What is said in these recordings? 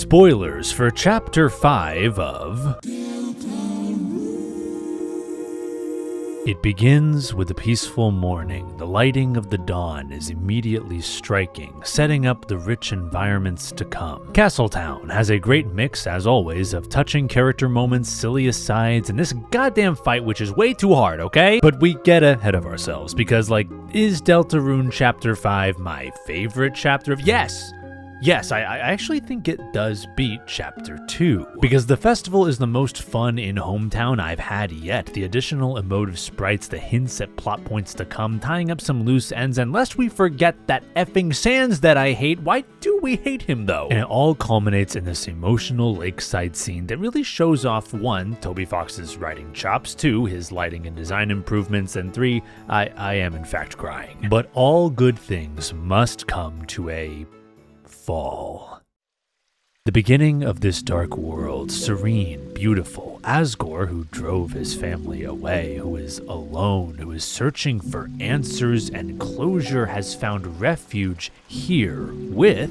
Spoilers for Chapter 5 of... It begins with a peaceful morning. The lighting of the dawn is immediately striking, setting up the rich environments to come. Castletown has a great mix, as always, of touching character moments, silly asides, and this goddamn fight which is way too hard, okay? But we get ahead of ourselves, because is Deltarune Chapter 5 my favorite chapter of... Yes, I actually think it does beat Chapter 2, because the festival is the most fun in Hometown I've had yet. The additional emotive sprites, the hints at plot points to come, tying up some loose ends, and lest we forget that effing Sans that I hate. Why do we hate him though? And it all culminates in this emotional lakeside scene that really shows off 1, Toby Fox's writing chops, 2, his lighting and design improvements, and 3, I am in fact crying. But all good things must come to a fall. The beginning of this dark world, serene, beautiful. Asgore, who drove his family away, who is alone, who is searching for answers and closure, has found refuge here with...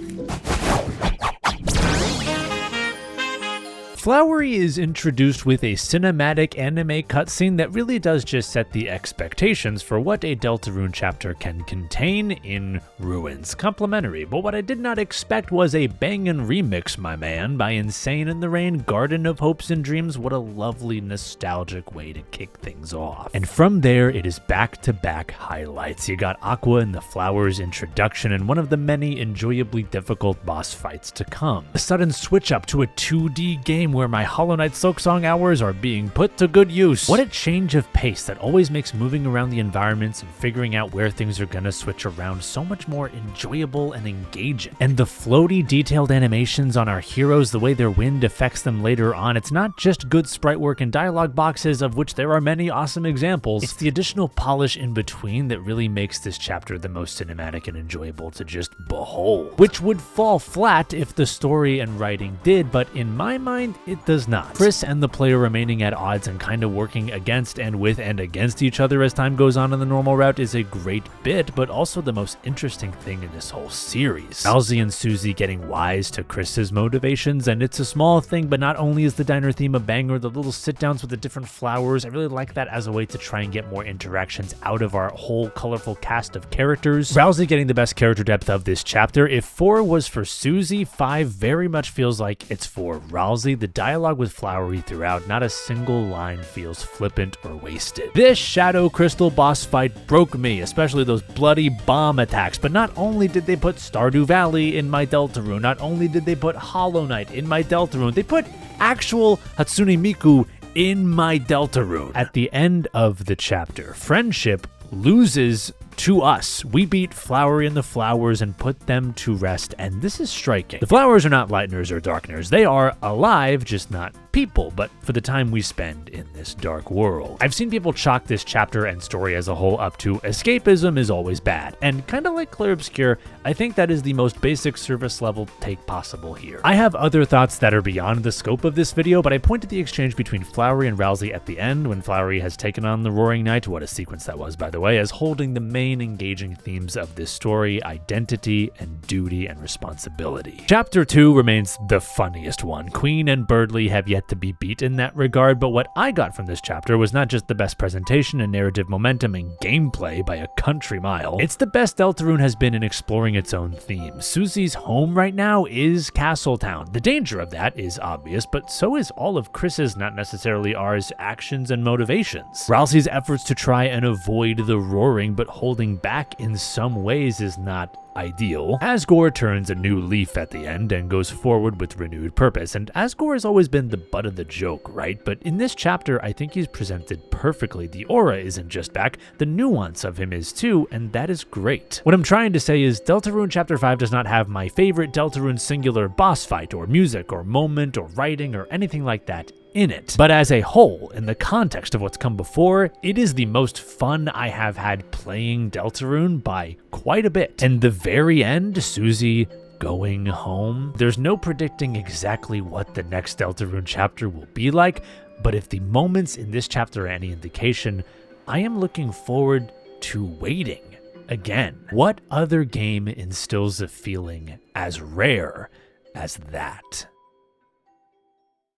Flowery is introduced with a cinematic anime cutscene that really does just set the expectations for what a Deltarune chapter can contain in Ruins. Complimentary, but what I did not expect was a bangin' remix, my man, by Insane in the Rain, Garden of Hopes and Dreams. What a lovely nostalgic way to kick things off. And from there, it is back-to-back highlights. You got Aqua in the Flowers introduction and one of the many enjoyably difficult boss fights to come. A sudden switch up to a 2D game where my Hollow Knight Silksong hours are being put to good use. What a change of pace that always makes moving around the environments and figuring out where things are gonna switch around so much more enjoyable and engaging. And the floaty, detailed animations on our heroes, the way their wind affects them later on, it's not just good sprite work and dialogue boxes, of which there are many awesome examples. It's the additional polish in between that really makes this chapter the most cinematic and enjoyable to just behold. Which would fall flat if the story and writing did, but in my mind, it does not. Chris and the player remaining at odds and kind of working against and with and against each other as time goes on in the normal route is a great bit, but also the most interesting thing in this whole series. Ralsei and Susie getting wise to Chris's motivations, and it's a small thing, but not only is the diner theme a banger, the little sit-downs with the different flowers, I really like that as a way to try and get more interactions out of our whole colorful cast of characters. Ralsei getting the best character depth of this chapter. If 4 was for Susie, 5 very much feels like it's for Ralsei. The dialogue with Flowery throughout, not a single line feels flippant or wasted. This Shadow Crystal boss fight broke me, especially those bloody bomb attacks, but not only did they put Stardew Valley in my Deltarune, not only did they put Hollow Knight in my Deltarune, they put actual Hatsune Miku in my Deltarune. At the end of the chapter, friendship loses to us. We beat Flowery and the Flowers and put them to rest, and this is striking. The Flowers are not Lighteners or Darkeners. They are alive, just not people, but for the time we spend in this dark world. I've seen people chalk this chapter and story as a whole up to escapism is always bad, and kind of like Clair Obscur, I think that is the most basic service level take possible here. I have other thoughts that are beyond the scope of this video, but I point to the exchange between Flowery and Ralsei at the end when Flowery has taken on the Roaring Knight, what a sequence that was by the way, as holding the main engaging themes of this story, identity and duty and responsibility. Chapter 2 remains the funniest one. Queen and Birdly have yet to be beat in that regard, but what I got from this chapter was not just the best presentation and narrative momentum and gameplay by a country mile. It's the best Deltarune has been in exploring its own theme. Susie's home right now is Castletown. The danger of that is obvious, but so is all of Chris's, not necessarily ours, actions and motivations. Ralsei's efforts to try and avoid the roaring but holding back in some ways is not ideal. Asgore turns a new leaf at the end and goes forward with renewed purpose, and Asgore has always been the butt of the joke, right? But in this chapter, I think he's presented perfectly. The aura isn't just back, the nuance of him is too, and that is great. What I'm trying to say is Deltarune Chapter 5 does not have my favorite Deltarune singular boss fight or music or moment or writing or anything like that in it. But as a whole, in the context of what's come before, it is the most fun I have had playing Deltarune by quite a bit. And the very end, Susie going home, there's no predicting exactly what the next Deltarune chapter will be like, but if the moments in this chapter are any indication, I am looking forward to waiting again. What other game instills a feeling as rare as that?